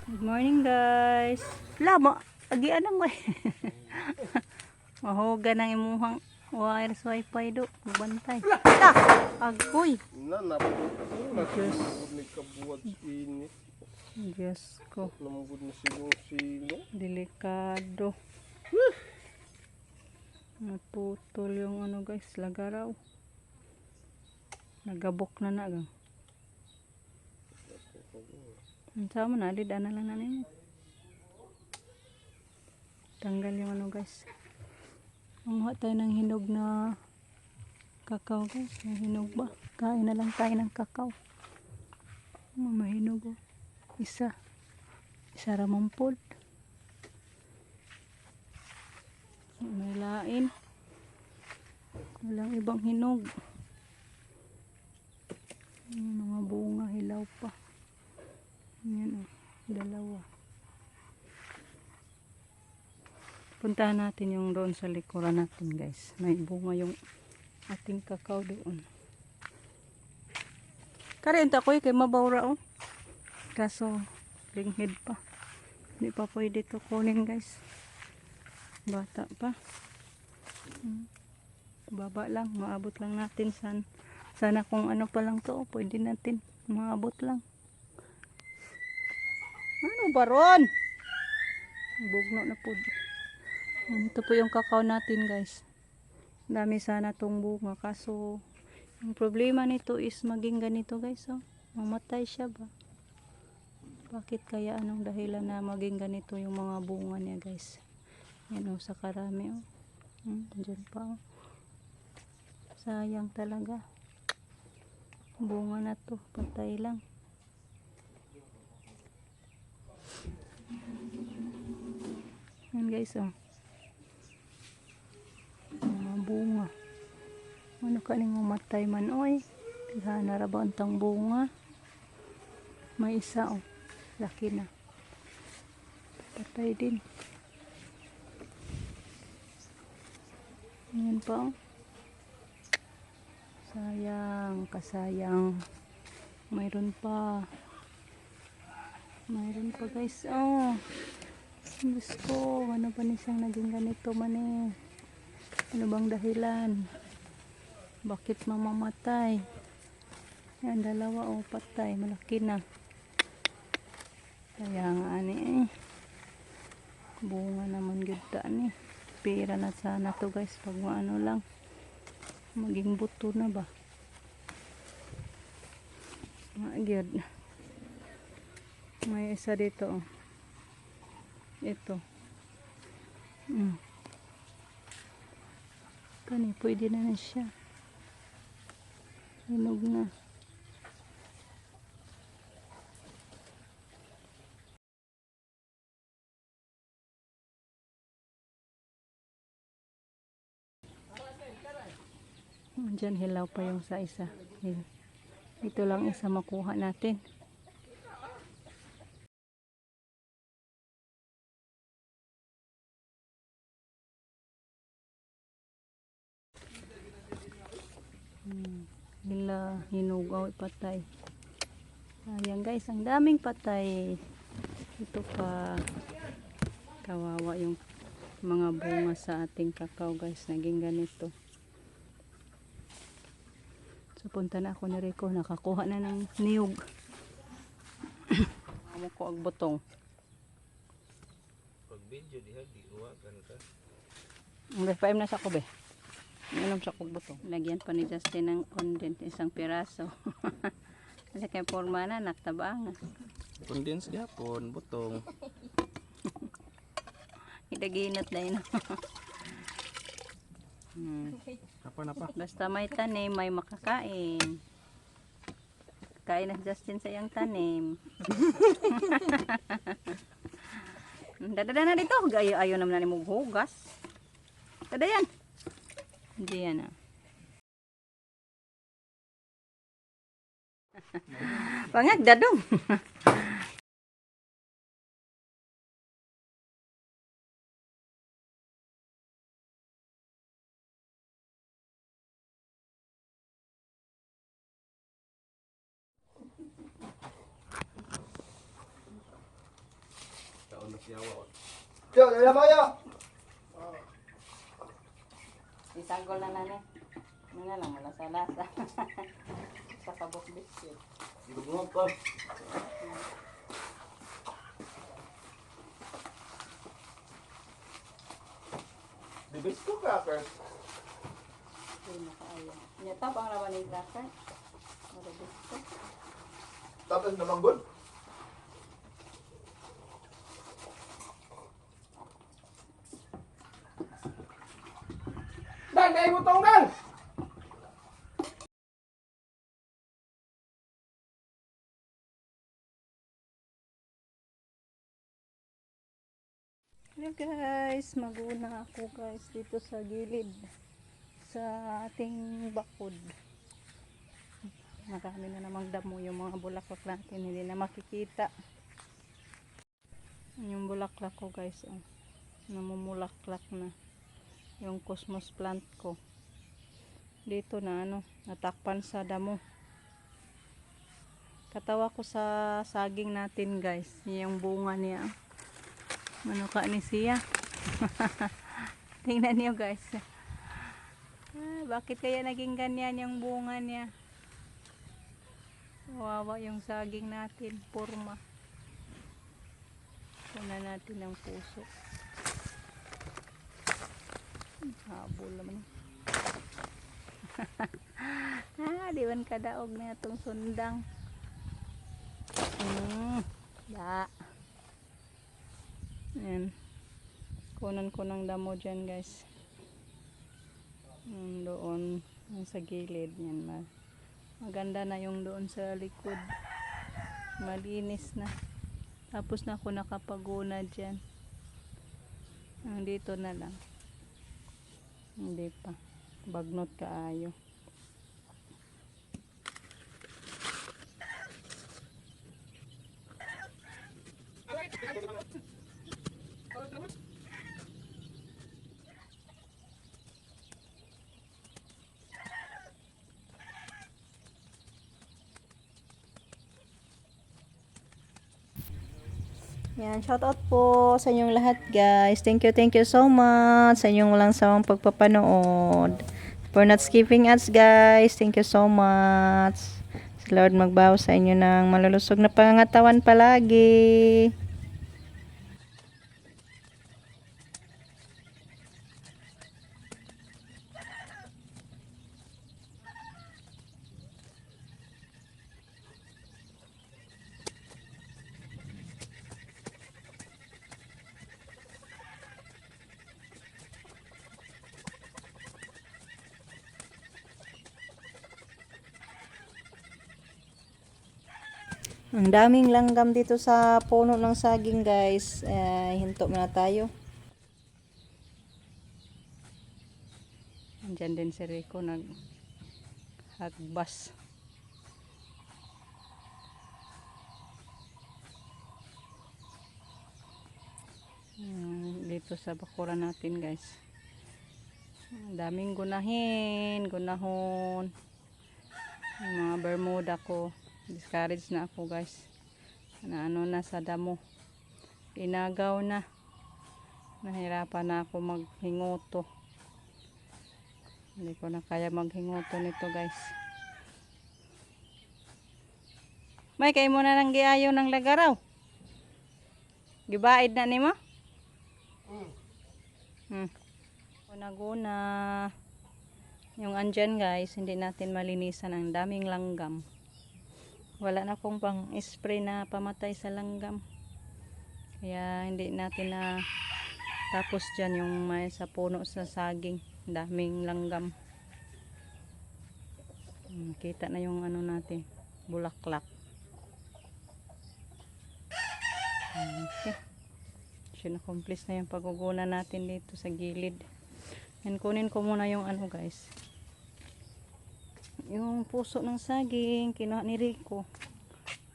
Good morning guys. Lama, agi anang way. Mahuga ng imuhang wires wifi do. Bantay. Ta, agoy. Diyos. Diyos ko. Delikado. Naputol yung ano guys, lagaraw. Nagabok na gang. Sama na, alid ana lang na niya. Tanggal yung ano guys. Manguha tayo ng hinog na kakao guys. May hinog ba? Kain na lang tayo ng kakao. Mahinog oh. Isa ramampod. May lain. Walang ibang hinog. Mga bunga, hilaw pa. Yan oh, dalawa. Puntahan natin yung doon sa likuran natin guys. May bunga yung ating kakao doon. Karenta ko kay mabawra oh. Kaso linghid pa. Hindi pa pwede to kunin guys. Bata pa. Baba lang, maabot lang natin sana kung ano pa lang to, pwede natin maabot lang. Ano ba ron? Bugno na po. Ito po yung kakao natin guys. Dami sana tong bunga kaso yung problema nito is maging ganito guys oh. Mamatay siya ba? Bakit kaya anong dahilan na maging ganito yung mga bunga niya guys? Yan oh, sa karami oh. Diyan pa oh. Sayang talaga. Bunga na to, patay lang. Yan guys oh. Mga bunga. Ano kaning mamatay man oy. Sana ra ba antang bunga. May isa oh. Laki na. Patay din. Yan pa oh. Sayang, kasayang. Mayroon pa guys oh. Diyos ko, ano ba ni siyang naging ganito man eh? Ano bang dahilan? Bakit mamamatay? Yan, dalawa oh, patay, malaki na. Kaya nga ani eh. Bunga naman gudaan eh. Pira na sana to guys, pag maano lang. Maging buto na ba? Magyod. May isa dito oh. Ito. Kani, pwede na siya. Hinog na. Diyan hilaw pa yung sa isa. Ito lang isa makuha natin. Hila, hinog, oh, patay. Ayan guys, ang daming patay. Ito pa. Kawawa yung mga bunga sa ating kakao guys. Naging ganito. So punta na ako ni Rico. Nakakuha na ng niyog. Amo ko ang butong. Pag video diha giuwagan ka. Ang FM na sa ko be. Inom sa kong butong. Lagyan pa ni Justin ng condensed isang piraso. Kasi kay forma na naktabang. Condense gapon butong. Idaginat na yun. Apa. Basta may tanim, may makakain. Kain na Justin sa iyang tanim. Dadada na dito. Ayaw naman na ni mong hugas. Dadayan. Hindi yan ah. Pangag dadong. Yo, dala mo yo. Isagol na nani. Mga lang, malasa-lasa. Sa kabok biscuit. Ibugong ko. Bibis ko crackers. Hindi na kaya. Nyata pang laban ni cracker. Mara biscuit. Tapos naman good. Dan, kayo mo tong dan! Hello guys, maguna ako guys dito sa gilid sa ating bakod. Marami na namang damo yung mga bulaklak natin, hindi na makikita. Yung bulaklak ko guys, oh, namumulaklak na yung cosmos plant ko. Dito na natakpan sa damo. Katawa ko sa saging natin guys, yung bunga niya. Manuka ni siya. Tingnan niyo guys. Bakit kaya naging ganyan yung bunga niya? Wawa yung saging natin, porma. Kunan natin ng puso. Habol naman. Di man kadaog na itong sundang. Da. Ayan. Kunan ko ng damo dyan guys. Doon sa gilid yan. Maganda na yung doon sa likod. Malinis na. Tapos na ako nakapaguna dyan. Dito na lang. Hindi pa. Bagnot kaayo. Yan, shout out po sa inyong lahat guys. Thank you so much sa inyong walang sawang pagpapanood. For not skipping ads guys, thank you so much. Sa Lord magbawa sa inyo ng malulusog na pangangatawan palagi. Ang daming langgam dito sa puno ng saging guys. Hinto muna tayo. Andyan din si Rico naghagbas. Dito sa bakuran natin guys. Ang daming gunahon. Yung mga bermuda ko. Discourage na ako guys. Ano na sa damo. Inagaw na. Nahirapan na ako maghingoto. Hindi ko na kaya maghingoto nito guys. May kayo muna nang giayo ng lagaraw. Gibaid na nimo? Guna. Yung andyan guys, hindi natin malinisan, ang daming langgam. Wala na akong pang spray na pamatay sa langgam. Kaya hindi natin na tapos dyan yung may sa puno sa saging. Daming langgam. Kita na yung natin, bulaklak. Okay. Sinakomplis na yung paguguna natin dito sa gilid. And kunin ko muna yung guys. Yung puso ng saging, kinuha ni Rico.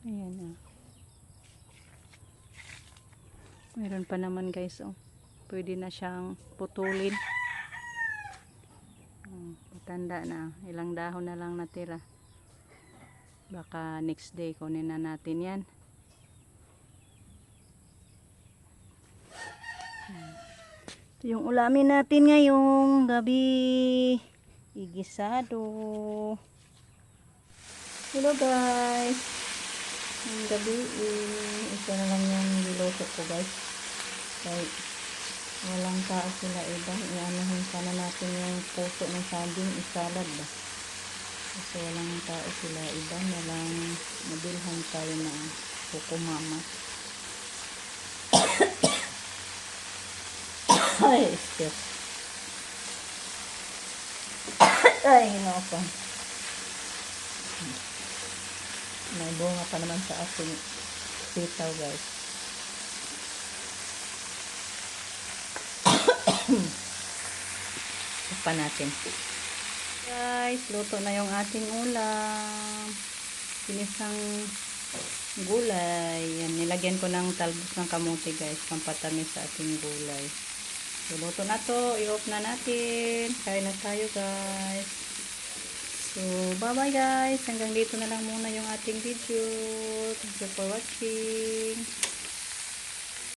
Ayan na. Mayroon pa naman guys, oh. Pwede na siyang putulin. Matanda na. Ilang dahon na lang natira. Baka next day kunin na natin yan. Ito yung ulamin natin ngayong gabi. Igisado. Hello guys. Ang gabi, ito na lang yung niluto ko guys. Kahit walang tao sila iba. Ianohin sana natin yung puso ng saging, isalad ba. Kasi walang tao sila iba. Walang mabilhan tayo ng kukumama. Ay, excuse. Ay, hinoko. May bunga pa naman sa ating sitaw guys. Pa natin. Guys, luto na yung ating ulam. Sinisang gulay. Yan, nilagyan ko ng talbos ng kamote guys. Pampatamis sa ating gulay. So, luto na to. I-off na natin. Kain na tayo guys. So, bye-bye guys. Hanggang dito na lang muna yung ating video. Thank you for watching.